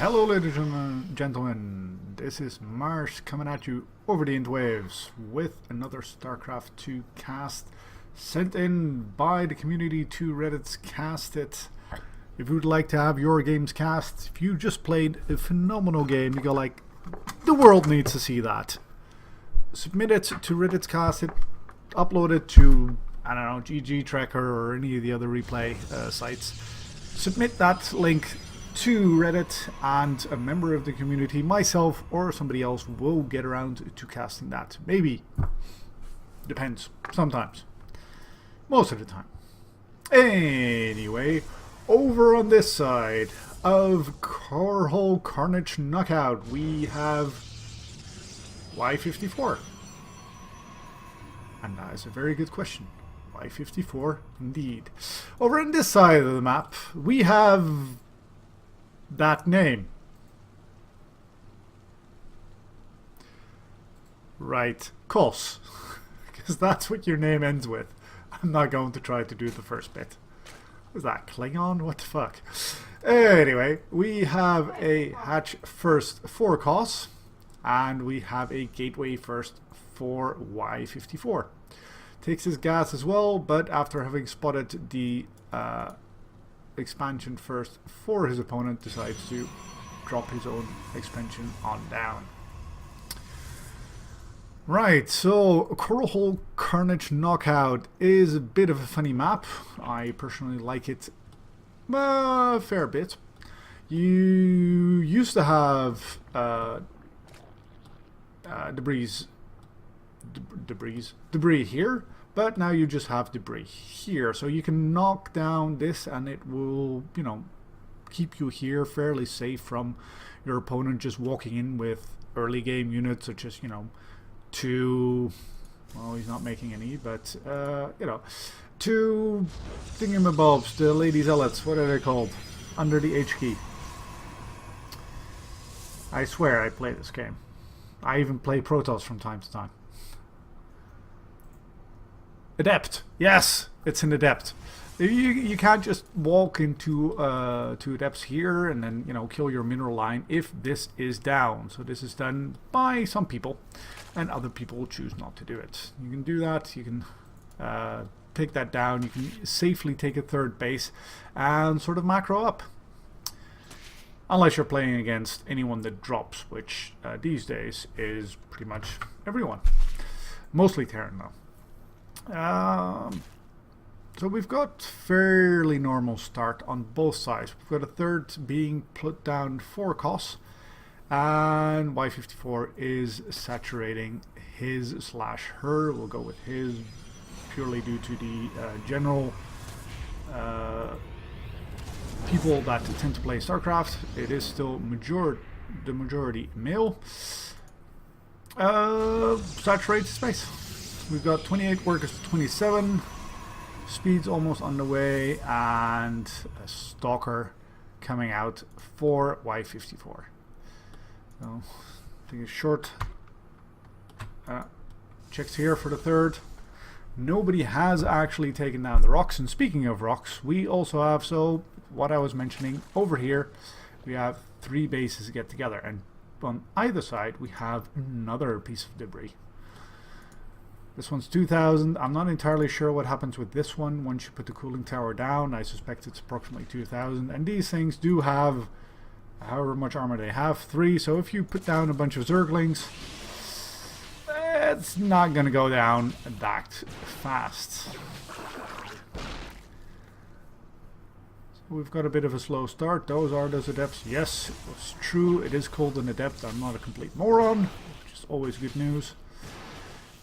Hello ladies and gentlemen, this is Marsh coming at you over the interwaves with another StarCraft 2 cast sent in by the community to Reddit's Castit. If you would like to have your games cast, if you just played a phenomenal game, you go like, the world needs to see that. Submit it to Reddit's Castit, upload it to, I don't know, GG Tracker or any of the other replay sites. Submit that link to Reddit and a member of the community, myself or somebody else, will get around to casting that. Maybe. Depends. Sometimes. Most of the time. Anyway, over on this side of Korhal Carnage Knockout, we have yfiftyfour. And that is a very good question. yfiftyfour indeed. Over on this side of the map, we have that name. Right, Kos. Because that's what your name ends with. I'm not going to try to do the first bit. Was that Klingon? What the fuck? Anyway, we have a hatch first for Kos, and we have a gateway first for yfiftyfour. Takes his gas as well, but after having spotted the expansion first for his opponent, decides to drop his own expansion on down. Right, so Korhal Carnage Knockout is a bit of a funny map. I personally like it a fair bit. You used to have debris here, but now you just have debris here, so you can knock down this and it will, you know, keep you here fairly safe from your opponent just walking in with early game units such as, you know, two, well, he's not making any, but you know, two thingamabobs, the lady zealots, what are they called, under the H key. I swear I play this game. I even play Protoss from time to time. Adept. Yes, it's an adept. You can't just walk into to adepts here and then, you know, kill your mineral line if this is down. So this is done by some people, and other people choose not to do it. You can do that. You can take that down. You can safely take a third base and sort of macro up. Unless you're playing against anyone that drops, which these days is pretty much everyone. Mostly Terran though. So we've got fairly normal start on both sides. We've got a third being put down for Kos, and yfiftyfour is saturating his slash her. We'll go with his purely due to the general people that tend to play StarCraft. It is still the majority male. Saturated space. We've got 28 workers to 27. Speed's almost on the way, and a stalker coming out for yfiftyfour. So, take a short checks here for the third. Nobody has actually taken down the rocks, and speaking of rocks, we also have, so what I was mentioning over here, we have three bases to get together, and on either side we have another piece of debris. This one's 2000. I'm not entirely sure what happens with this one once you put the cooling tower down. I suspect it's approximately 2000. And these things do have, however much armor they have, 3. So if you put down a bunch of Zerglings, it's not going to go down that fast. So we've got a bit of a slow start. Those are those adepts. Yes, it's true. It is called an adept. I'm not a complete moron, which is always good news.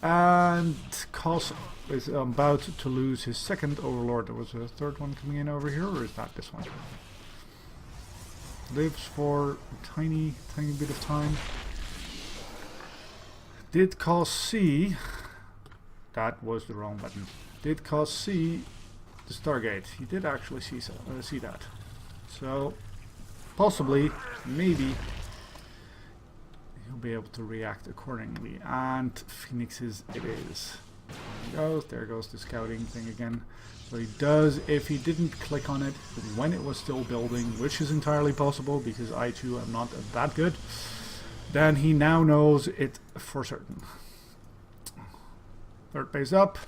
And Kos is about to lose his second overlord. There was a third one coming in over here, or is that this one? Lives for a tiny bit of time. Did Kos see? That was the wrong button. Did Kos see the Stargate? He did actually see that. So possibly, maybe, he'll be able to react accordingly. And Phoenixes it is. goes. There goes the scouting thing again. So he does, if he didn't click on it when it was still building, which is entirely possible because I too am not that good, then he now knows it for certain. Third base up.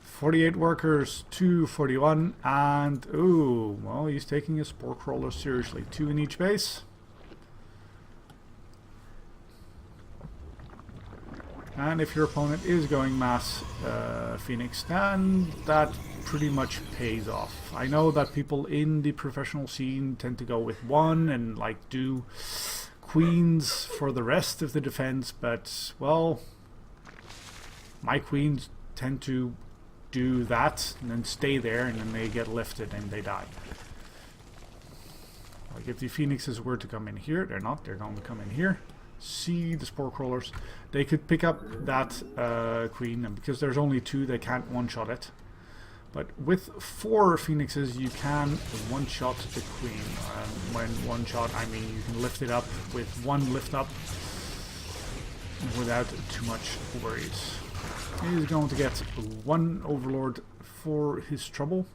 48 workers, 241, and ooh, well, he's taking his spore crawler seriously. 2 in each base. And if your opponent is going mass Phoenix, then that pretty much pays off. I know that people in the professional scene tend to go with 1 and like do queens for the rest of the defense, but well, my queens tend to do that and then stay there, and then they get lifted and they die. Like if the phoenixes were to come in here, they're not, they're going to come in here. See the spore crawlers, they could pick up that queen, and because there's only 2 they can't one-shot it. But with 4 phoenixes you can one-shot the queen. When one-shot I mean you can lift it up with 1 lift up without too much worries. He's going to get 1 overlord for his trouble.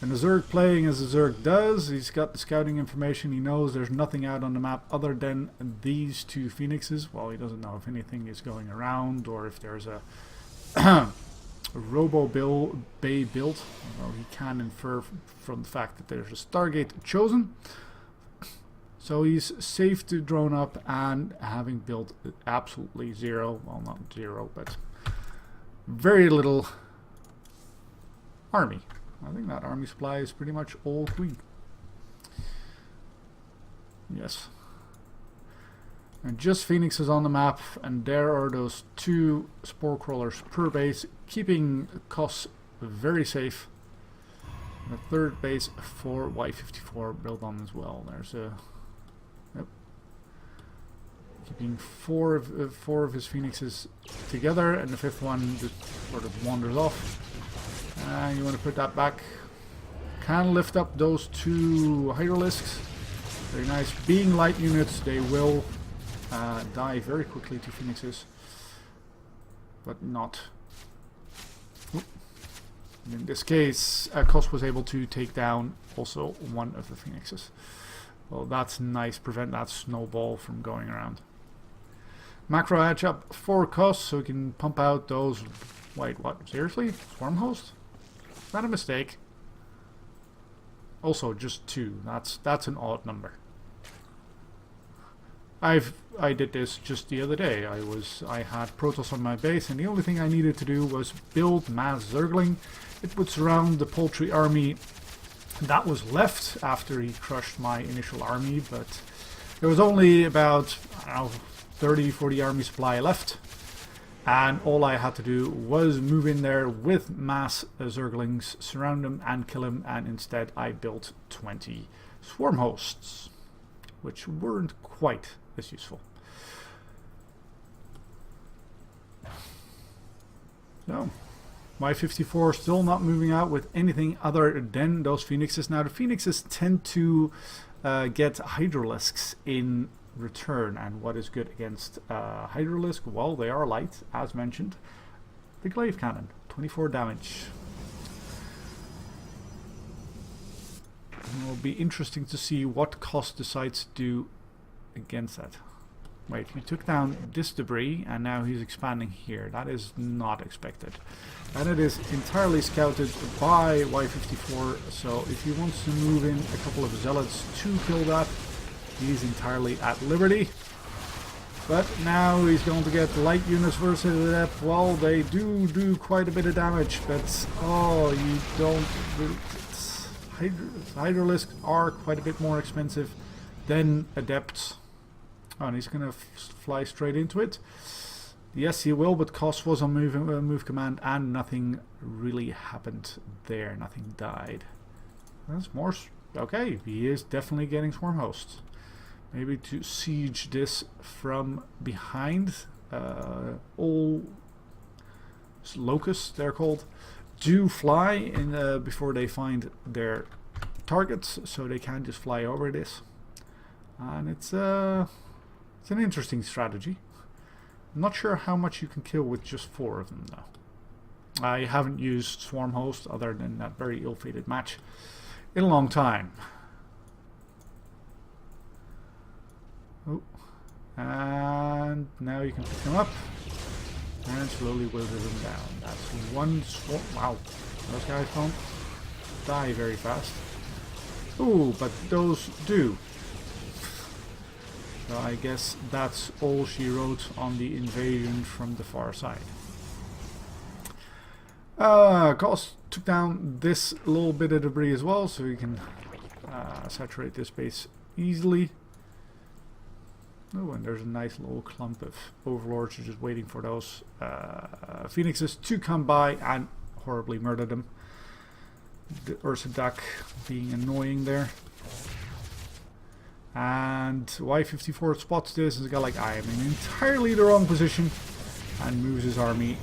And the Zerg playing as the Zerg does, he's got the scouting information, he knows there's nothing out on the map other than these 2 phoenixes. Well, he doesn't know if anything is going around or if there's a Bay built. Well, he can infer from the fact that there's a Stargate chosen. So he's safe to drone up and having built absolutely 0, well not 0, but very little army. I think that army supply is pretty much all queen. Yes. And just phoenixes on the map, and there are those 2 spore crawlers per base, keeping costs very safe. And the 3rd base for Y54 built on as well. There's a keeping 4 of his phoenixes together, and the 5th one just sort of wanders off. And you want to put that back. Can lift up those 2 Hydralisks. Very nice. Being light units, they will die very quickly to phoenixes, but not. In this case, Kos was able to take down also 1 of the phoenixes. Well, that's nice. Prevent that snowball from going around. Macro hatch up for Kos so he can pump out those. Wait, what? Seriously? Swarm host? Is that a mistake? Also, just 2. That's an odd number. I did this just the other day. I had Protoss on my base, and the only thing I needed to do was build mass Zergling. It would surround the poultry army that was left after he crushed my initial army, but there was only about, I don't know, 30-40 army supply left, and all I had to do was move in there with mass Zerglings, surround them and kill him, and instead I built 20 swarm hosts, which weren't quite as useful. So Y54 still not moving out with anything other than those phoenixes. Now the phoenixes tend to get Hydralisks in return, and what is good against Hydralisk? Well, they are light, as mentioned. The glaive cannon, 24 damage. It will be interesting to see what Kos decides to do against that. Wait, he took down this debris and now he's expanding here. That is not expected. And it is entirely scouted by Y54, so if he wants to move in a couple of zealots to kill that, he's entirely at liberty. But now he's going to get light units versus that. Well, they do quite a bit of damage, but oh, you don't. Hydralisks are quite a bit more expensive than adepts. Oh, and he's going to fly straight into it. Yes, he will, but Kos was on move command, and nothing really happened there. Nothing died. That's more. Okay, he is definitely getting swarm hosts. Maybe to siege this from behind. All locusts, they're called, do fly in before they find their targets, so they can just fly over this. And it's an interesting strategy. I'm not sure how much you can kill with just 4 of them though. I haven't used Swarm Host other than that very ill-fated match in a long time. Oh. And now you can pick them up and slowly wither them down. That's one swarm. Wow, those guys don't die very fast. Ooh, but those do. So I guess that's all she wrote on the invasion from the far side. Kos took down this little bit of debris as well, so you can saturate this base easily. Oh, and there's a nice little clump of overlords who are just waiting for those phoenixes to come by and horribly murder them. The Ursa duck being annoying there. And Y54 spots this and is got like, I am in entirely the wrong position, and moves his army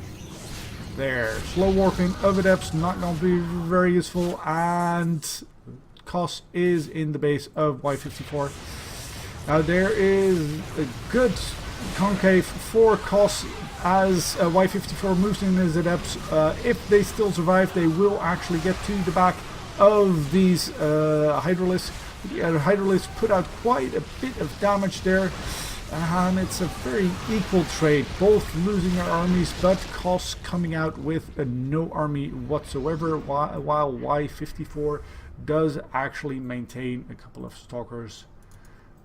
there. Slow warping of adepts, not going to be very useful, and Kos is in the base of Y54. Now there is a good concave for Kos as Y54 moves in his adepts. If they still survive, they will actually get to the back of these Hydralisks. The Hydralisks put out quite a bit of damage there, and it's a very equal trade, both losing their armies, but Kos coming out with no army whatsoever, while Y54 does actually maintain a couple of stalkers.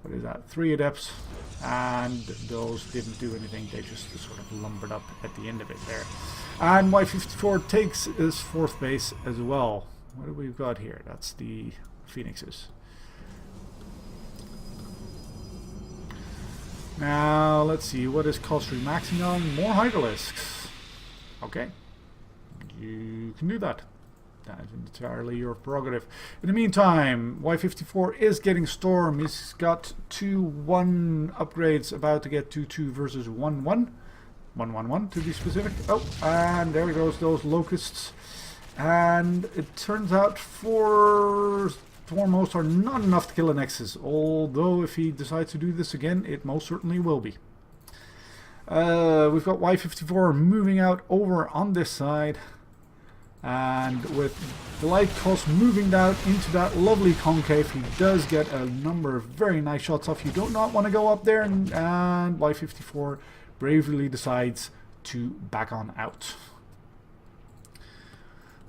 What is that? 3 adepts, and those didn't do anything. They just sort of lumbered up at the end of it there. And Y54 takes his 4th base as well. What do we got here? That's the Phoenixes. Now let's see, what is Kos remaxing on? More Hydralisks. Okay, you can do that. That is entirely your prerogative. In the meantime, Y54 is getting Storm. He's got 2-1 upgrades, about to get 2-2 versus 1-1. 1-1-1 to be specific. Oh, and there goes those locusts. And it turns out 4 Swarm Hosts are not enough to kill a Nexus. Although if he decides to do this again, it most certainly will be. We've got Y54 moving out over on this side. And with Dleghtithikos moving down into that lovely concave, he does get a number of very nice shots off. You do not want to go up there, and Y54 bravely decides to back on out.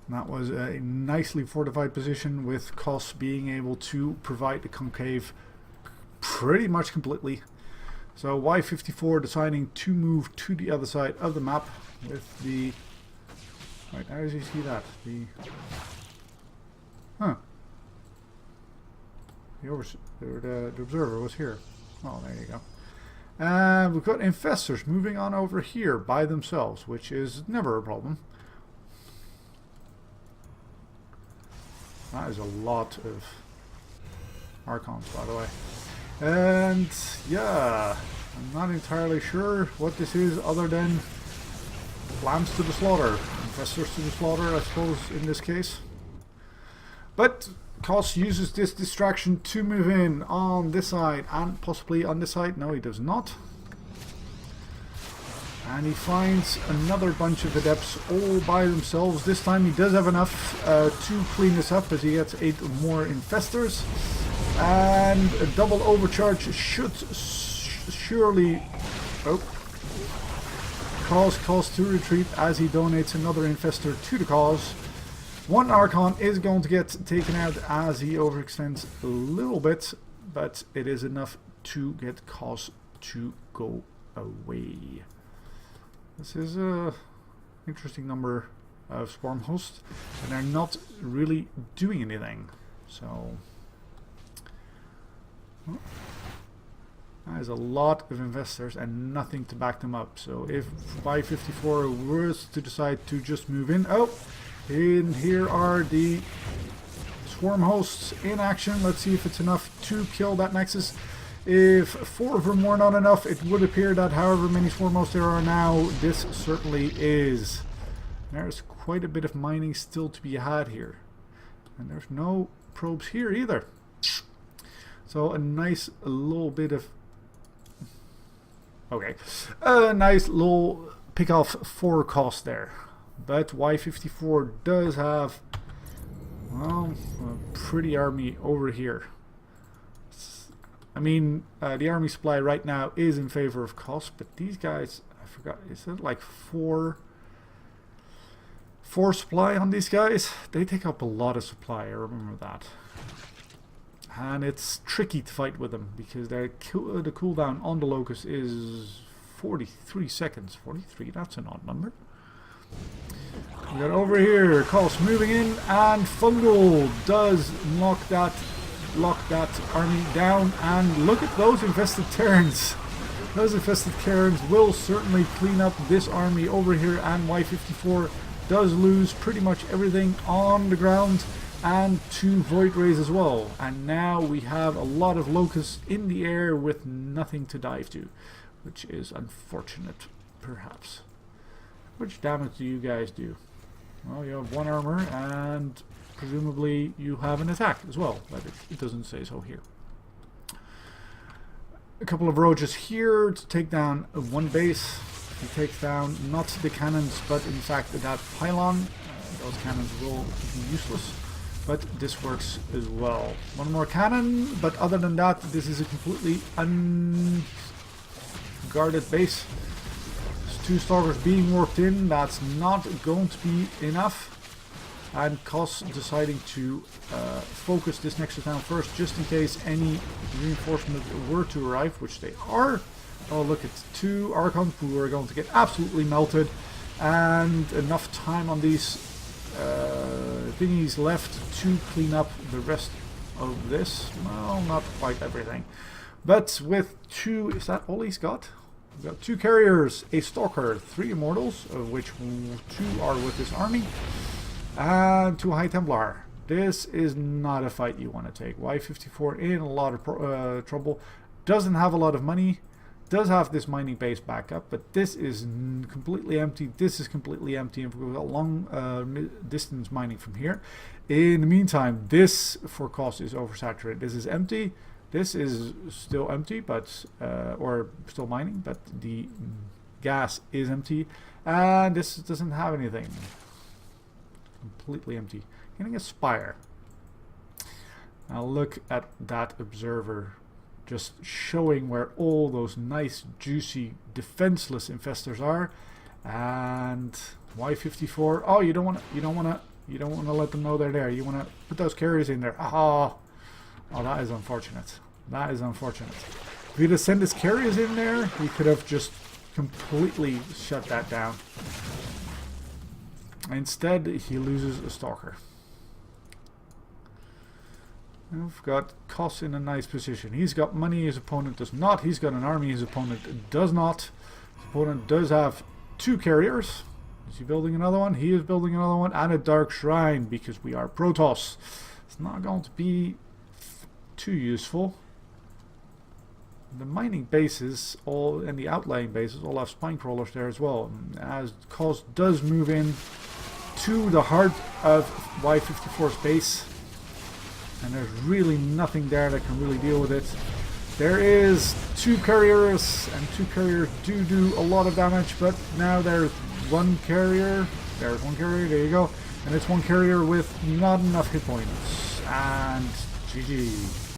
And that was a nicely fortified position, with Kos being able to provide the concave pretty much completely. So Y54 deciding to move to the other side of the map with the... Right, how does he see that? The observer was here. Oh, there you go. And we've got infestors moving on over here by themselves, which is never a problem. That is a lot of Archons, by the way. And yeah, I'm not entirely sure what this is other than lambs to the slaughter. Infestors to the slaughter, I suppose, in this case. But Kos uses this distraction to move in on this side and possibly on this side. No, he does not. And he finds another bunch of adepts all by themselves. This time he does have enough to clean this up, as he gets 8 more infestors. And a double overcharge should surely... Oh. Cause Kos to retreat as he donates another infestor to the cause. 1 Archon is going to get taken out as he overextends a little bit, but it is enough to get Kos to go away. This is a interesting number of Swarm Hosts, and they're not really doing anything. So that is a lot of investors and nothing to back them up. So if Y54 was to decide to just move in, and here are the Swarm Hosts in action. Let's see if it's enough to kill that Nexus. If 4 of them were not enough, it would appear that however many Swarm Hosts there are now, this certainly is. There's quite a bit of mining still to be had here. And there's no probes here either. So a nice little bit of... Okay. A nice little pick off for cost there. But Y54 does have, well, a pretty army over here. I mean, the army supply right now is in favor of cost, but these guys, I forgot, is it like four supply on these guys? They take up a lot of supply, I remember that. And it's tricky to fight with them because the cooldown on the Locust is 43 seconds. 43, that's an odd number. We got over here, cost moving in, and Fungal does lock that army down, and look at those infested Terrans. Those infested Terrans will certainly clean up this army over here, and Y54 does lose pretty much everything on the ground and 2 Void Rays as well. And now we have a lot of Locusts in the air with nothing to dive to, which is unfortunate, perhaps. Which damage do you guys do? Well, you have 1 armor, and presumably you have an attack as well, but it doesn't say so here. A couple of roaches here to take down 1 base. He takes down not the cannons, but in fact that pylon. Those cannons will be useless, but this works as well. 1 more cannon, but other than that, this is a completely unguarded base. 2 stalkers being worked in, that's not going to be enough. And Kos deciding to focus this next town first, just in case any reinforcements were to arrive, which they are. Oh, look, it's 2 Archons who are going to get absolutely melted, and enough time on these thingies left to clean up the rest of this. Well, not quite everything, but with 2, is that all he's got? We've got 2 carriers, a stalker, 3 immortals, of which 2 are with this army, and 2 High Templar. This is not a fight you want to take. Y54 in a lot of trouble, doesn't have a lot of money, does have this mining base backup, but this is completely empty. This is completely empty, and we've got long distance mining from here. In the meantime, this for cost is oversaturated. This is empty. This is still empty, but or still mining, but the gas is empty, and this doesn't have anything. Completely empty. Getting a spire. Now look at that observer, just showing where all those nice, juicy, defenseless infestors are. And Y54. Oh, you don't want to let them know they're there. You want to put those carriers in there. Oh, that is unfortunate. That is unfortunate. If he'd have sent his carriers in there, he could have just completely shut that down. Instead, he loses a stalker. We've got Kos in a nice position. He's got money, his opponent does not. He's got an army, his opponent does not. His opponent does have 2 carriers. Is he building another one? He is building another one, and a Dark Shrine, because we are Protoss. It's not going to be too useful. The mining bases all and the outlying bases all have spine crawlers there as well. And as Kos does move in to the heart of Y54's base, and there's really nothing there that can really deal with it. There is 2 carriers, and 2 carriers do a lot of damage, but now there's 1 carrier. There's 1 carrier, there you go. And it's 1 carrier with not enough hit points. And GG.